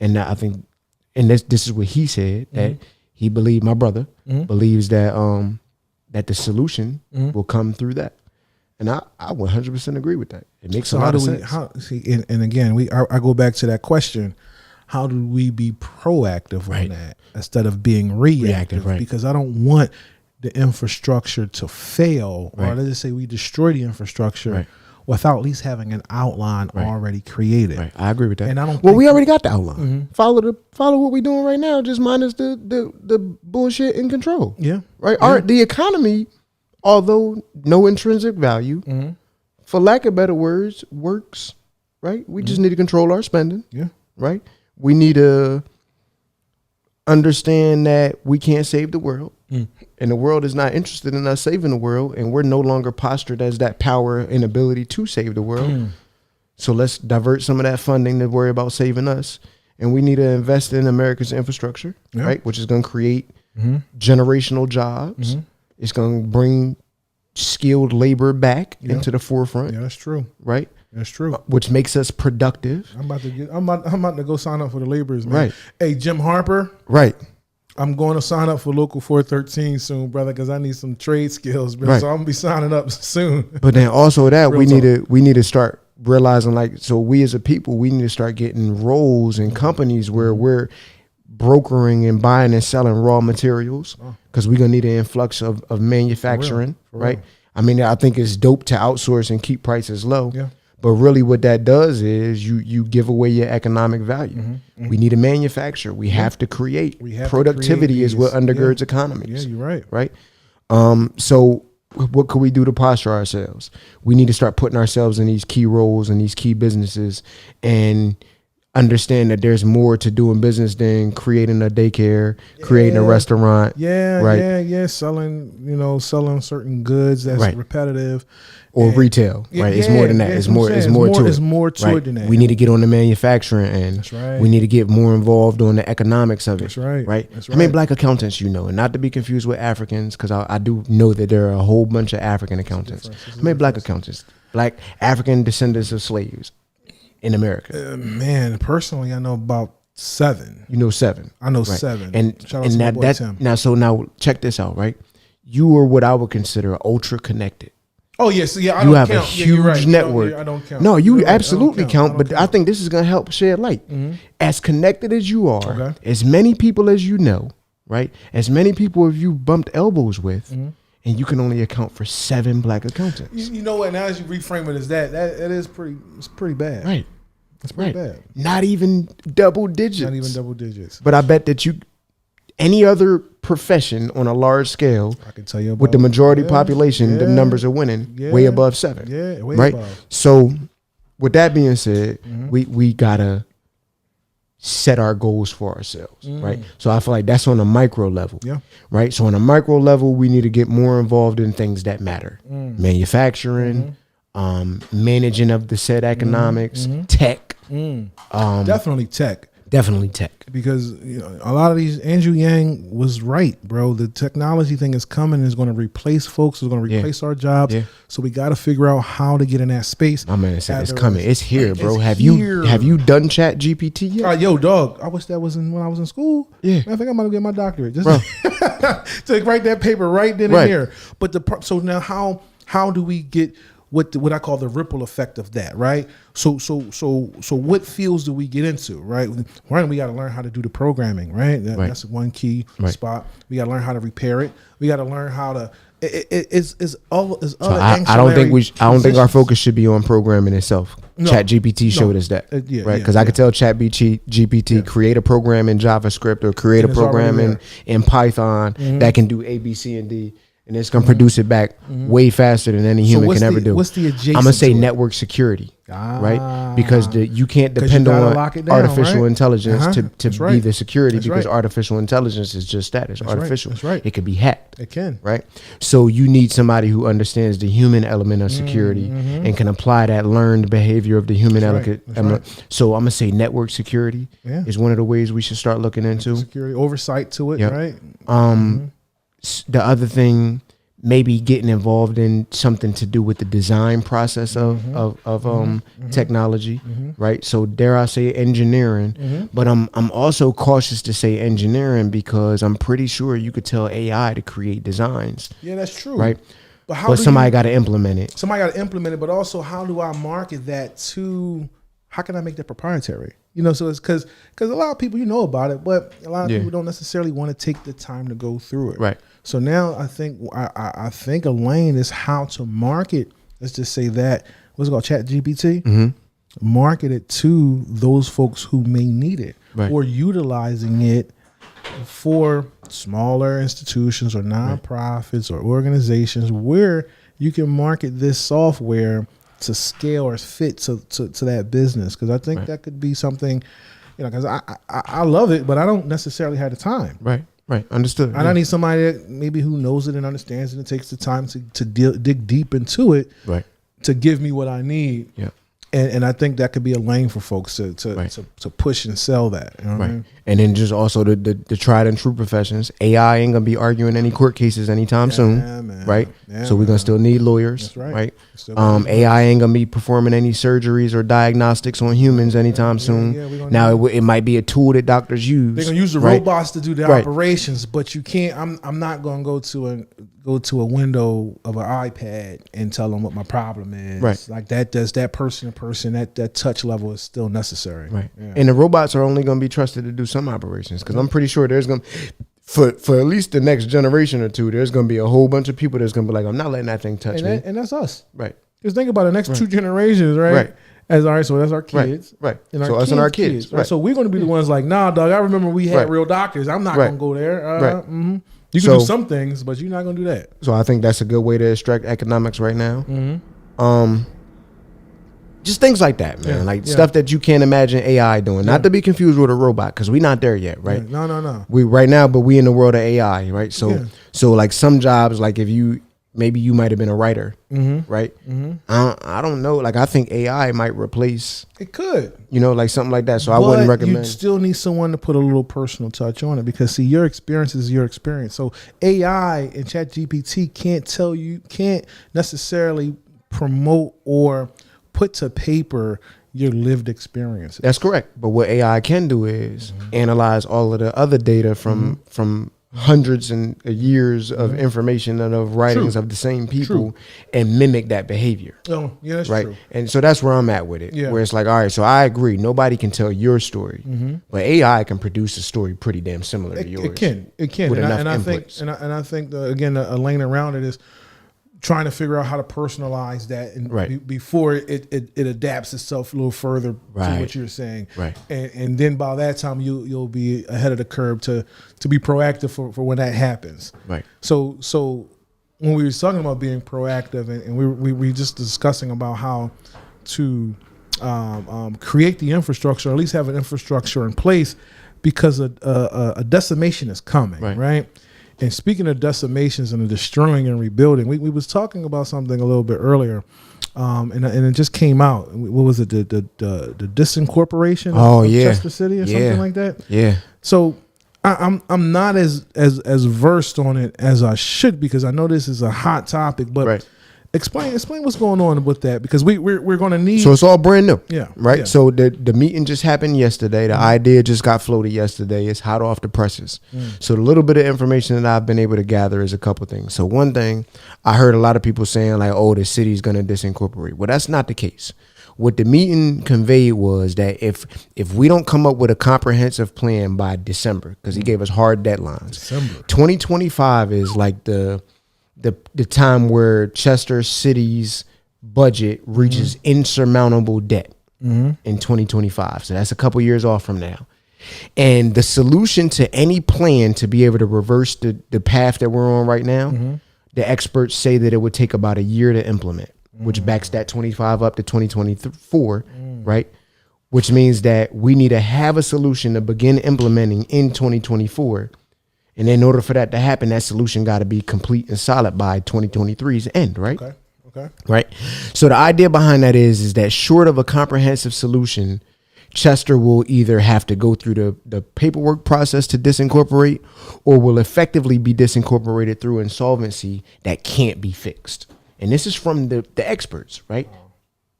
And I think, and this is what he said, that he believed, my brother believes that that the solution will come through that. And I 100% agree with that. It makes a lot of sense. And again, I go back to that question: how do we be proactive on that instead of being reactive? Right. Because I don't want the infrastructure to fail, or let's just say we destroy the infrastructure without at least having an outline already created. Right. I agree with that. And I don't. Well, we already got the outline. Follow what we're doing right now, just minus the bullshit and control. Yeah. Right. Yeah. The economy, although no intrinsic value, for lack of better words, works. Right. We just need to control our spending. Yeah. Right. We need to understand that we can't save the world. And the world is not interested in us saving the world, and we're no longer postured as that power and ability to save the world. So let's divert some of that funding to worry about saving us. And we need to invest in America's infrastructure, right? Which is going to create generational jobs. It's going to bring skilled labor back into the forefront. Yeah, that's true. Right? That's true. Which makes us productive. I'm about to go sign up for the laborers, man. Right. Hey, Jim Harper. Right. I'm going to sign up for Local 413 soon, brother, because I need some trade skills, bro. Right. So I'm gonna be signing up soon. But then also that Real we need to start realizing, like, so we as a people, we need to start getting roles in companies where we're brokering and buying and selling raw materials, because we're gonna need an influx of manufacturing, For right? real. I mean, I think it's dope to outsource and keep prices low. Yeah. But really what that does is you give away your economic value. We need to manufacture. We have to create. Productivity is what undergirds economies. Yeah, you're right. Right? So what could we do to posture ourselves? We need to start putting ourselves in these key roles and these key businesses and understand that there's more to doing business than creating a daycare, creating a restaurant. Yeah. Selling certain goods that's repetitive. Or retail, right? It's more than that. It's more to it. It's more to it than that. We need to get on the manufacturing end. That's right. We need to get more involved on the economics of it. That's right. Right? That's How many right. black accountants you know? And not to be confused with Africans, because I do know that there are a whole bunch of African accountants. How many black accountants? Black African descendants of slaves in America? Man, personally, I know about 7. You know 7. I know Right. 7. And Shout out to my boy Tim. now check this out, right? You are what I would consider ultra connected. Oh yes, yeah. I You don't have count. a Yeah, you're huge right. network. I don't count. No, you You're right. I don't absolutely count, I but don't I think this is going to help shed light. As connected as you are, Okay. as many people as you know, right? As many people as you bumped elbows with, and you can only account for 7 black accountants. You know what? Now as you reframe it as that is pretty. It's pretty bad. Right. It's pretty bad. Not even double digits. Not even double digits. But I bet that any other profession on a large scale, I can tell you about with the majority population, the yeah, numbers are winning yeah, way above 7. Yeah, way right? above. So with that being said, we gotta set our goals for ourselves, right? So I feel like that's on a micro level, Yeah. right? So on a micro level, we need to get more involved in things that matter: manufacturing, managing of the said economics, tech, Definitely tech. definitely tech. Because a lot of these, Andrew Yang was right, bro. The technology thing is coming. It's going to replace folks. It's going to replace our jobs. Yeah. So we got to figure out how to get in that space. My man said it's After- coming. It's here, bro. It's Have here. you done Chat GPT yet? Yo, dog. I wish that was when I was in school. Yeah. I think I'm gonna get my doctorate. Just Bro. to write that paper right then Right. and there. But so now how do we get what I call the ripple effect of that, right? So what fields do we get into, right? One, we got to learn how to do the programming, right? That's one key spot. We got to learn how to repair it. We got to learn how to. It's other. So I don't think our focus should be on programming itself. No. Chat GPT showed us that, right? Because I could tell Chat GPT create a program in JavaScript or create a And it's program already in Python that can do A, B, C, and D. And it's gonna produce it back way faster than any human what's can ever the- do. what's the adjacent I'm gonna say to it? network security, right? Because you can't 'Cause you depend gotta on lock it down, artificial right? intelligence to That's be right. the security, That's because right. artificial intelligence is just that. It's That's right. artificial. That's right. It could be hacked. It can. Right. So you need somebody who understands the human element of security and can apply that learned behavior of the human That's right. element. That's right. So I'm gonna say network security is one of the ways we should start looking into. Security oversight to it, Yep. right? The other thing, maybe getting involved in something to do with the design process of technology, right? So dare I say engineering, but I'm also cautious to say engineering because I'm pretty sure you could tell AI to create designs, Yeah, that's true. right? But how But do somebody you- got to implement it. somebody got to implement it, but also how do I market that to? How can I make that proprietary? So it's because a lot of people about it, but a lot of Yeah. people don't necessarily want to take the time to go through it. Right. So now I think I think a lane is how to market. Let's just say that what's it called, Chat GPT. Market it to those folks who may need it, Right. or utilizing it for smaller institutions or nonprofits or organizations where you can market this software to scale or fit to that business. Because I think that could be something, because I love it, but I don't necessarily have the time. Right. Right. Understood. And I need somebody that maybe who knows it and understands it and takes the time to dig deep into it. Right. To give me what I need. Yeah. And I think that could be a lane for folks to push and sell that. You know what I mean? And then just also the tried and true professions. AI ain't gonna be arguing any court cases anytime soon, man. right? Yeah, so we're gonna still need lawyers, That's right. AI ain't gonna be performing any surgeries or diagnostics on humans anytime soon. we're Now it might be a tool that doctors use. They're gonna use the robots to do the operations, but you can't. I'm not gonna go to a window of an iPad and tell them what my problem is. Right. Like that. Does that person to person that touch level is still necessary. Right. Yeah. And the robots are only gonna be trusted to do some operations because I'm pretty sure there's gonna for at least the next generation or two, there's gonna be a whole bunch of people that's gonna be like, I'm not letting that thing touch me. And that's us. Right. Just think about the next 2 generations, right? Right. So that's our kids. Right. And So us and our kids. Right. So we're going to be the ones like, nah, dog, I remember we had real doctors. I'm not going to go there. Right. Mm-hmm. You can do some things, but you're not going to do that. So I think that's a good way to extract economics right now. Mm-hmm. Just things like that, man. Stuff that you can't imagine AI doing. Not to be confused with a robot, because we're not there yet, right? Yeah. No. We right now, but we in the world of AI, right? So like some jobs, like if you maybe you might have been a writer, right? Mm-hmm. I don't know. Like I think AI might replace. It could, like something like that. So I wouldn't recommend. You still need someone to put a little personal touch on it because see, your experience is your experience. So AI and ChatGPT can't necessarily promote or put to paper your lived experiences. That's correct. But what AI can do is analyze all of the other data from hundreds and years of information and of writings of the same people and mimic that behavior. Oh, yeah, that's right. true. And so that's where I'm at with it. Yeah. Where it's like, all right, so I agree. Nobody can tell your story, but AI can produce a story pretty damn similar to yours. It can. With And enough I inputs. think think again a lane around it is trying to figure out how to personalize that and before it adapts itself a little further to what you're saying. Right. And then by that time you'll be ahead of the curve to be proactive for when that happens. Right. So when we were talking about being proactive and we were just discussing about how to create the infrastructure, or at least have an infrastructure in place because a decimation is coming, right? And speaking of decimations and the destroying and rebuilding, we was talking about something a little bit earlier, and it just came out. What was it? The disincorporation of Chester City or something like that? Yeah. So I'm not as versed on it as I should because I know this is a hot topic, but explain what's going on with that because we're going to need. So it's all brand new. Yeah. Right. Yeah. So the meeting just happened yesterday. The idea just got floated yesterday. It's hot off the presses. So the little bit of information that I've been able to gather is a couple things. So one thing I heard a lot of people saying like, oh, the city's going to disincorporate. Well, that's not the case. What the meeting conveyed was that if we don't come up with a comprehensive plan by December, because he gave us hard deadlines, 2025 is like the time where Chester City's budget reaches insurmountable debt in 2025. So that's a couple years off from now. And the solution to any plan to be able to reverse the path that we're on right now, the experts say that it would take about a year to implement, which backs that 25 up to 2024, right? Which means that we need to have a solution to begin implementing in 2024. And in order for that to happen, that solution got to be complete and solid by 2023's end, right? Okay. Right. So the idea behind that is that short of a comprehensive solution, Chester will either have to go through the paperwork process to disincorporate or will effectively be disincorporated through insolvency that can't be fixed. And this is from the experts, right?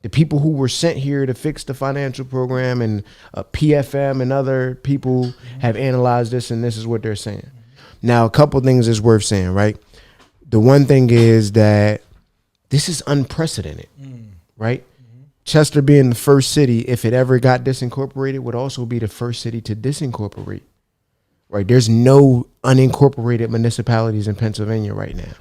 The people who were sent here to fix the financial program and PFM and other people have analyzed this, and this is what they're saying. Now, a couple things is worth saying, right? The one thing is that this is unprecedented, right? Chester being the first city, if it ever got disincorporated, would also be the first city to disincorporate, right? There's no unincorporated municipalities in Pennsylvania right now.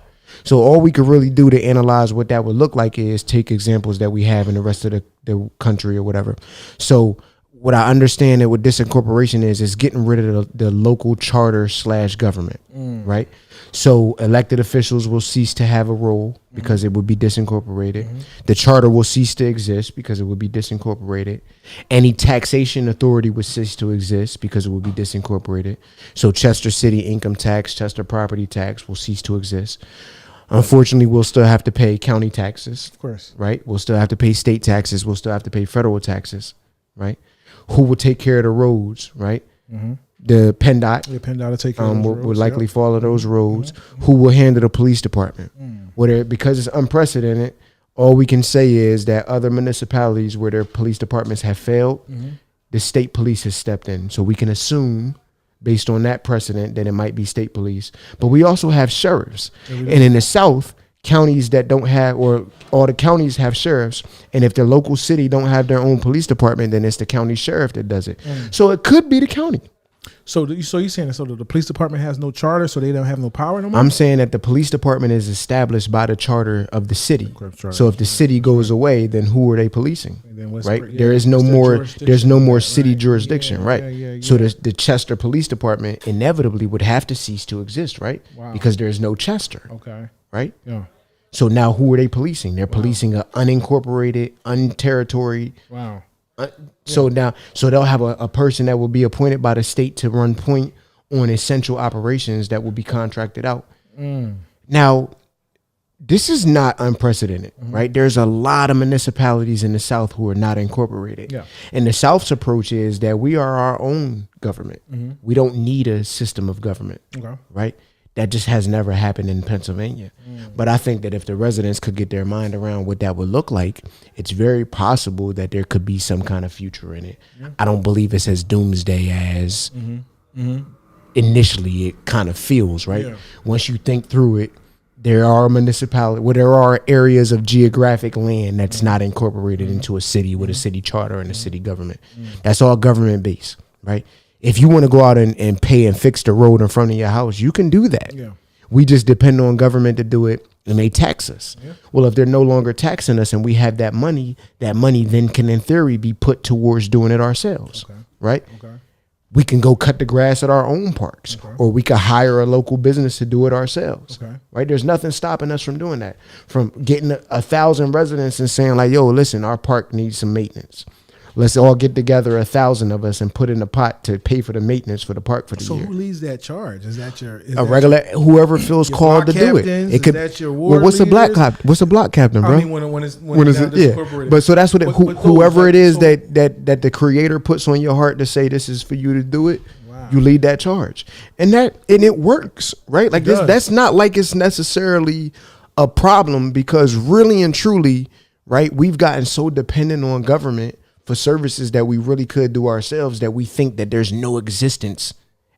So all we could really do to analyze what that would look like is take examples that we have in the rest of the country or whatever. So what I understand that with disincorporation is getting rid of the local charter / government, right? So elected officials will cease to have a role because it would be disincorporated. The charter will cease to exist because it would be disincorporated. Any taxation authority would cease to exist because it would be disincorporated. So Chester City income tax, Chester property tax will cease to exist. Unfortunately, we'll still have to pay county taxes. Of course. Right? We'll still have to pay state taxes. We'll still have to pay federal taxes. Right? Who will take care of the roads? Right? The PennDOT. The PennDOT will take care of those roads. Would likely Yep. follow those roads. Who will handle the police department? Because it's unprecedented, all we can say is that other municipalities where their police departments have failed, the state police has stepped in. So we can assume, based on that precedent, that it might be state police. But we also have sheriffs. And in the South, counties that don't have, or all the counties have sheriffs. And if the local city don't have their own police department, then it's the county sheriff that does it. So it could be the county. So you're saying that the police department has no charter, so they don't have no power no more? I'm saying that the police department is established by the charter of the city. Charter. So if the city goes away, then who are they policing? And then what's Right? yeah, There is no what's their more. jurisdiction? There's no more Right, city right. jurisdiction. Yeah, Right. yeah, So yeah. the Chester Police Department inevitably would have to cease to exist. Right. Wow. Because there's no Chester. Okay. Right. Yeah. So now who are they policing? They're policing an unincorporated, unterritory. Wow. So they'll have a person that will be appointed by the state to run point on essential operations that will be contracted out. Now, this is not unprecedented, right? There's a lot of municipalities in the South who are not incorporated. Yeah. And the South's approach is that we are our own government. We don't need a system of government, Okay. right? That just has never happened in Pennsylvania. But I think that if the residents could get their mind around what that would look like, it's very possible that there could be some kind of future in it. I don't believe it's as doomsday as initially it kind of feels, right? Yeah. Once you think through it, there are municipalities, well, there are areas of geographic land that's not incorporated into a city with a city charter and a city government. That's all government based, right? If you want to go out and pay and fix the road in front of your house, you can do that. Yeah. We just depend on government to do it, and they tax us. Well, if they're no longer taxing us and we have that money then can in theory be put towards doing it ourselves, right? Okay. We can go cut the grass at our own parks, or we could hire a local business to do it ourselves, Okay. right? There's nothing stopping us from doing that, from getting 1,000 residents and saying like, yo, listen, our park needs some maintenance. Let's all get together, 1,000 of us, and put in a pot to pay for the maintenance for the park for the So year. who leads that charge? Is that your A regular, whoever feels your called to block do it. captains? It could. Is that your Well, ward what's a block leaders? captain? What's a block captain, bro? I mean, when it's When is now it? Yeah. disincorporated. But so that's what But those, whoever like, it is so- that the creator puts on your heart to say this is for you to do it. Wow. You lead that charge, and it works, right? Like this. does. That's not like it's necessarily a problem, because really and truly, right? We've gotten so dependent on government for services that we really could do ourselves that we think that there's no existence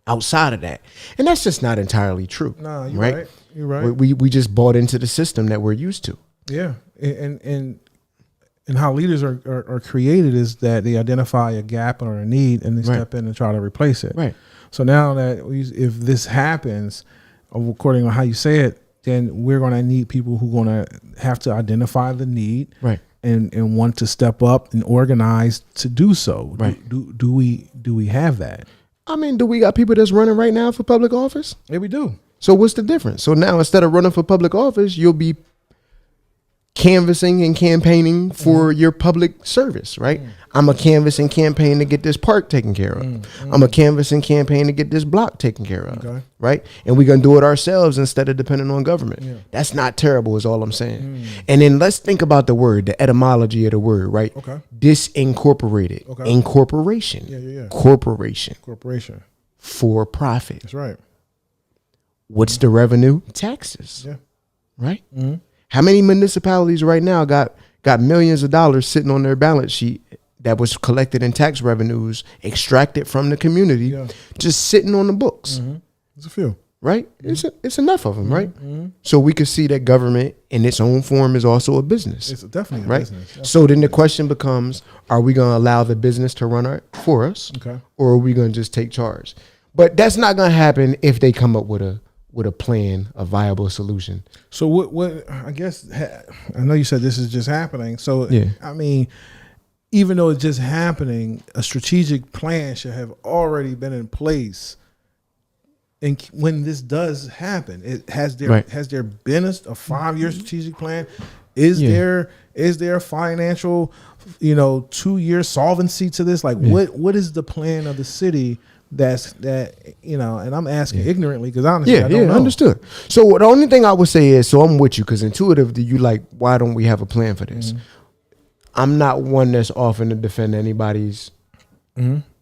outside of that, and that's just not entirely true. Nah, you're right. You're right. We just bought into the system that we're used to. Yeah, and how leaders are created is that they identify a gap or a need and they Right. step in and try to replace it. Right. So now that if this happens, according to how you say it, then we're going to need people who are going to have to identify the need, Right. and want to step up and organize to do so. Right. Do we have that? I mean, do we got people that's running right now for public office? Yeah, we do. So what's the difference? So now instead of running for public office, you'll be canvassing and campaigning for your public service, right? I'm a canvass and campaign to get this park taken care of. I'm a canvass and campaign to get this block taken care of, Okay. right? And we're going to do it ourselves instead of depending on government. Yeah. That's not terrible is all I'm saying. And then let's think about the word, the etymology of the word, right? Okay. Disincorporated. Okay. Incorporation. Yeah. Corporation. Corporation. For profit. That's right. What's the revenue? Taxes. Yeah. Right? How many municipalities right now got millions of dollars sitting on their balance sheet that was collected in tax revenues extracted from the community, Yeah. just sitting on the books? There's a few. Right? It's enough of them, right? So we could see that government in its own form is also a business. It's definitely a right? business. So then the question becomes, are we going to allow the business to run it for us? Okay. Or are we going to just take charge? But that's not going to happen if they come up with a plan, a viable solution. So what I guess, I know you said this is just happening. So, Yeah. I mean, even though it's just happening, a strategic plan should have already been in place And when this does happen, has there been a 5-year strategic plan? Is there a financial, 2-year solvency to this? Like what is the plan of the city? And I'm asking ignorantly because honestly, I don't know. Understood. So the only thing I would say is, so I'm with you because intuitively you like, why don't we have a plan for this? I'm not one that's often to defend anybody's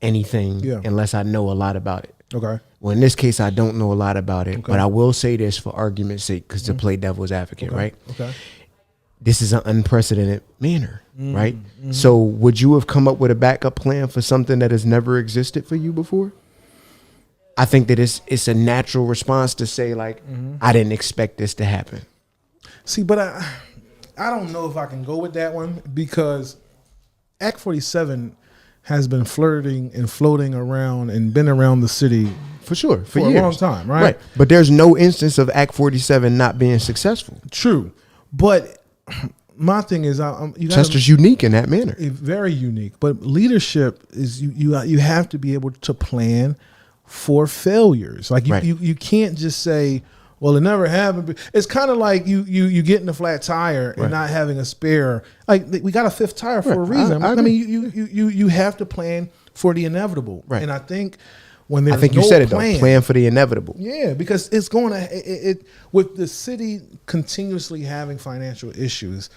anything unless I know a lot about it. Okay. Well, in this case, I don't know a lot about it, but I will say this for argument's sake, because to play devil's advocate, right? Okay. This is an unprecedented manner, right? So would you have come up with a backup plan for something that has never existed for you before? I think that it's a natural response to say, like, I didn't expect this to happen. See, but I don't know if I can go with that one because Act 47 has been flirting and floating around and been around the city for sure for years. A long time, right? But there's no instance of Act 47 not being successful. True, but my thing is, Chester's unique in that manner. Very unique. But leadership is you have to be able to plan for failures. Like you can't just say, well, it never happened. It's kind of like you getting a flat tire and not having a spare. Like we got a fifth tire for a reason. I mean, you have to plan for the inevitable. Right. And I think when there's you said it though. Plan for the inevitable. Yeah, because it's going to with the city continuously having financial issues,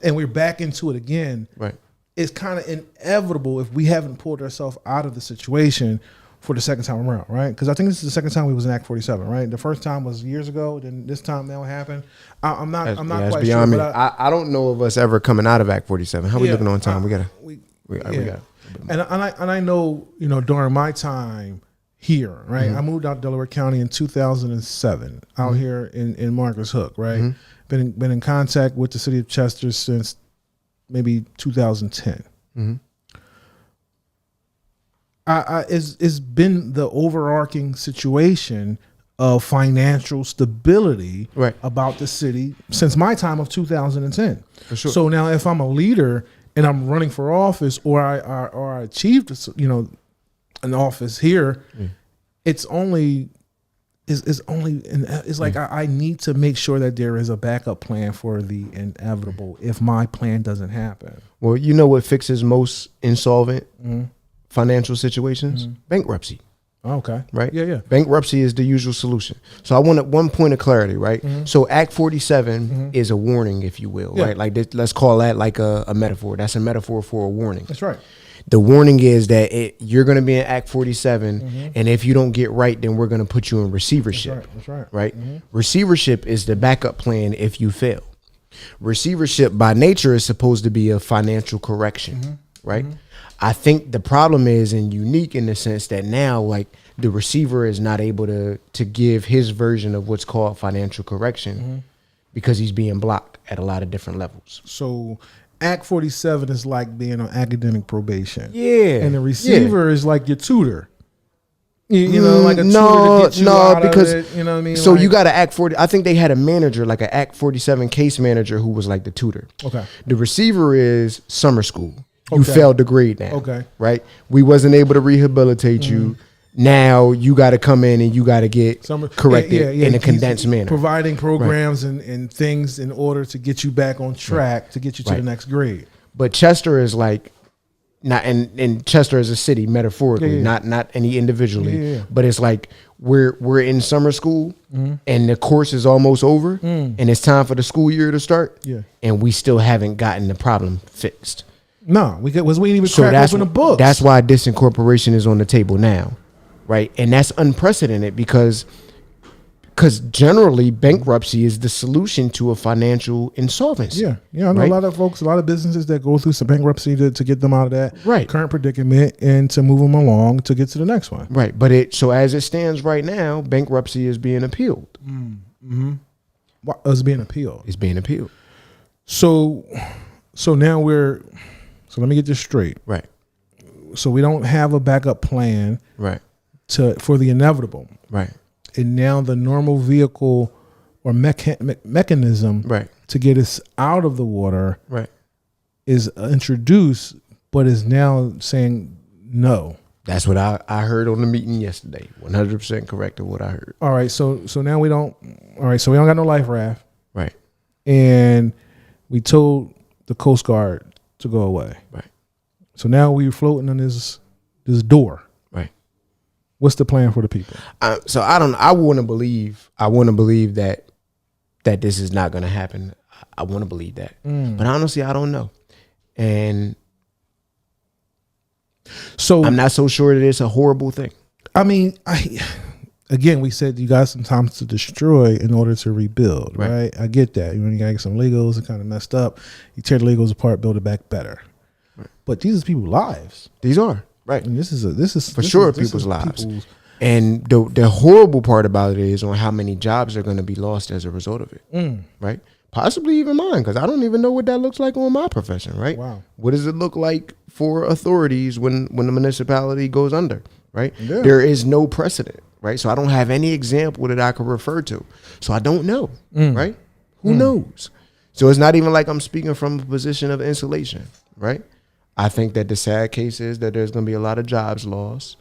and we're back into it again. Right. It's kind of inevitable if we haven't pulled ourselves out of the situation for the second time around, right? Because I think this is the second time we was in Act 47, right? The first time was years ago. Then this time that will happen. I'm not quite beyond sure. Me. I don't know of us ever coming out of Act 47. How we looking on time? We gotta. And I know during my time here, right? I moved out to Delaware County in 2007, out here in Marcus Hook, right? Been in contact with the city of Chester since maybe 2010. It's been the overarching situation of financial stability about the city since my time of 2010. For sure. So now, if I'm a leader and I'm running for office, or I achieved an office here, it's like I need to make sure that there is a backup plan for the inevitable if my plan doesn't happen. Well, you know what fixes most insolvent financial situations? Bankruptcy. Okay. Right? Yeah. Bankruptcy is the usual solution. So I want one point of clarity, right? So Act 47 is a warning, if you will, right? Like let's call that like a metaphor. That's a metaphor for a warning. That's right. The warning is that you're going to be in Act 47, and if you don't get right, then we're going to put you in receivership. That's right. Right? Receivership is the backup plan if you fail. Receivership by nature is supposed to be a financial correction, right? I think the problem is unique in the sense that now, like, the receiver is not able to give his version of what's called financial correction because he's being blocked at a lot of different levels. So Act 47 is like being on academic probation. Yeah. And the receiver is like your tutor. You know, like a tutor to get you out because of it, you know what I mean? So like, you got to Act 40. I think they had a manager, like an Act 47 case manager, who was like the tutor. Okay. The receiver is summer school. You failed the grade now. Okay. Right? We wasn't able to rehabilitate you. Now you got to come in and you got to get corrected in a condensed manner. Providing programs and things in order to get you back on track to get you to the next grade. But Chester is like, not and Chester as a city metaphorically, not any individually, but it's like we're in summer school and the course is almost over and it's time for the school year to start. And we still haven't gotten the problem fixed. No, we ain't even crack open the book. That's why disincorporation is on the table now, right? And that's unprecedented because generally bankruptcy is the solution to a financial insolvency. I know a lot of folks, a lot of businesses that go through some bankruptcy to get them out of that current predicament and to move them along to get to the next one. Right, but so as it stands right now, bankruptcy is being appealed. It's being appealed. It's being appealed. So now so let me get this straight. Right. So we don't have a backup plan. Right. For the inevitable. Right. And now the normal vehicle or mechanism to get us out of the water is introduced, but is now saying no. That's what I heard on the meeting yesterday. 100% correct of what I heard. All right, so now we don't. All right, so we don't got no life raft, Right. and we told the Coast Guard to go away. Right. So now we're floating on this door. Right. What's the plan for the people? So I want to believe that this is not going to happen. I want to believe that, but honestly, I don't know, and so I'm not so sure that it's a horrible thing. I mean, again, we said you got some time to destroy in order to rebuild, right? I get that. You got to get some Legos that kind of messed up. You tear the Legos apart, build it back better. Right. But these are people's lives. These are right. And this is for sure people's lives. And the horrible part about it is on how many jobs are going to be lost as a result of it, right? Possibly even mine, because I don't even know what that looks like on my profession, right? Wow. What does it look like for authorities when the municipality goes under, right? Yeah. There is no precedent, right? So I don't have any example that I could refer to. So I don't know, right? Who knows? So it's not even like I'm speaking from a position of insulation, right? I think that the sad case is that there's going to be a lot of jobs lost.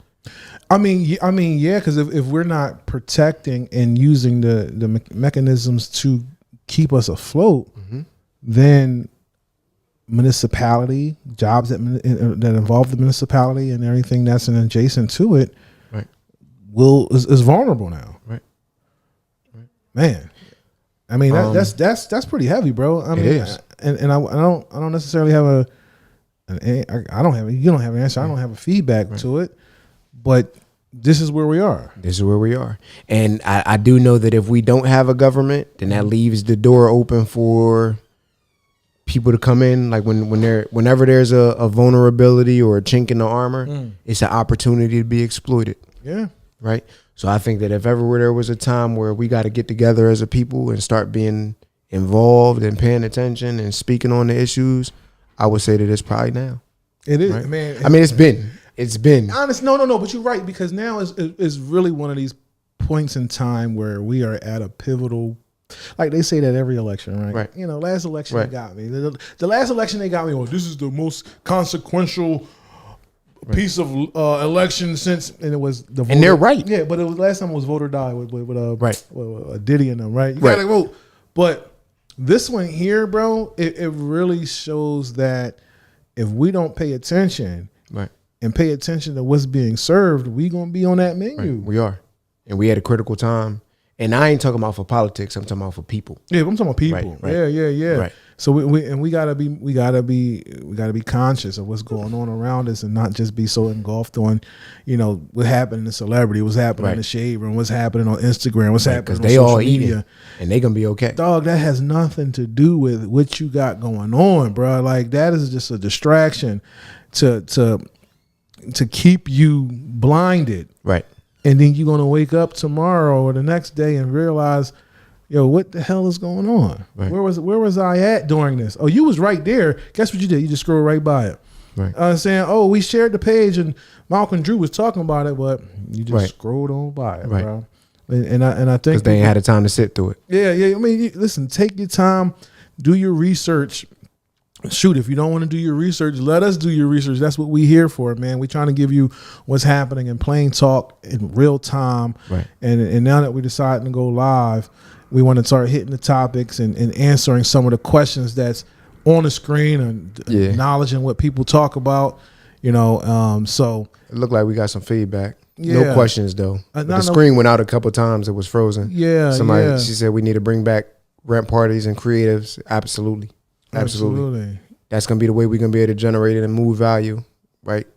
I mean, yeah, because if we're not protecting and using the mechanisms to keep us afloat, then municipality jobs that involve the municipality and everything that's an adjacent to it, right, is vulnerable now. Right. Man, I mean that's pretty heavy, bro. I mean, it is. And I don't necessarily have I don't have you don't have an answer. I don't have a feedback to it, but this is where we are. This is where we are. And I do know that if we don't have a government, then that leaves the door open for people to come in. Like whenever there's a vulnerability or a chink in the armor, it's an opportunity to be exploited. Yeah. Right. So I think that if ever there was a time where we got to get together as a people and start being involved and paying attention and speaking on the issues, I would say that it's probably now. It is, right? man. I mean, it's been honest. No, but you're right, because now is really one of these points in time where we are at a pivotal, like they say that every election, right? Right. You know, last election Right. they got me. The last election they got me. Oh, this is the most consequential piece of election since, and it was the voter, and they're right. Yeah, but it was last time it was vote or die with Right. with Diddy and them, right? You Right. gotta vote, but this one here, bro, it really shows that if we don't pay attention, Right. and pay attention to what's being served, we gonna be on that menu. Right. We are. And we had a critical time. And I ain't talking about for politics, I'm talking about for people. Yeah, I'm talking about people. Right. Yeah. Right. So we gotta be conscious of what's going on around us and not just be so engulfed on, what happened in celebrity, what's happening in the shade room, what's happening on Instagram, what's happening Because on they social all media. eating and they gonna be okay. Dog, that has nothing to do with what you got going on, bro. Like that is just a distraction to keep you blinded. Right. And then you're gonna wake up tomorrow or the next day and realize, yo, what the hell is going on? Right. Where was I at during this? Oh, you was right there. Guess what you did? You just scrolled right by it. Right. Saying, oh, we shared the page and Malcolm Drew was talking about it, but you just Right. scrolled on by it, Right. bro. And I think Because they ain't had the time to sit through it. yeah. I mean, listen, take your time, do your research. Shoot, if you don't want to do your research, let us do your research. That's what we here for, man. We're trying to give you what's happening in plain talk in real time. Right. And now that we're deciding to go live, we want to start hitting the topics and answering some of the questions that's on the screen and acknowledging what people talk about. So It looked like we got some feedback. Yeah. No questions though. The screen went out a couple times. It was frozen. Yeah. Somebody she said we need to bring back rent parties and creatives. Absolutely. That's gonna be the way we're gonna be able to generate it and move value, right?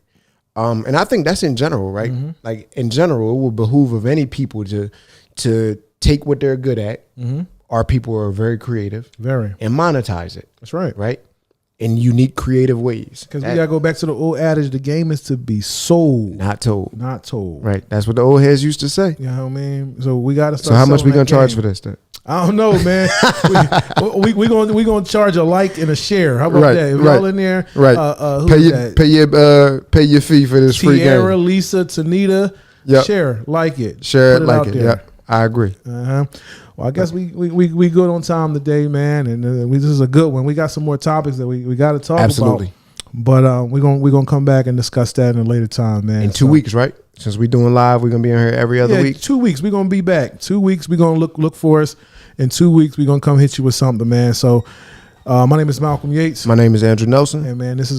And I think that's in general, right? Mm-hmm. Like in general, it will behoove of any people to take what they're good at. Mm-hmm. Our people are very creative, and monetize it. That's right. Right? In unique, creative ways. Because we gotta go back to the old adage: the game is to be sold, not told. Not told. Right. That's what the old heads used to say. You know what I mean? So we gotta start. So how much we gonna charge game. for this then? I don't know, man. we gonna charge a like and a share. How about Right, that? If right, y'all in there, right? Pay your fee for this free Tierra, game. Lisa, Tanita, Yep. share, like it, Share Put it, like out it. there. Yep. I agree. Well, I guess we good on time today, man. And this is a good one. We got some more topics that we got to talk Absolutely. about. But we're gonna come back and discuss that in a later time, man. In 2 weeks, right? Since we doing live, we're gonna be in here every other week. 2 weeks. We're gonna be back. 2 weeks. We're gonna look for us. In 2 weeks, we're gonna come hit you with something, man. So my name is Malcolm Yates. My name is Andrew Nelson. And man, this is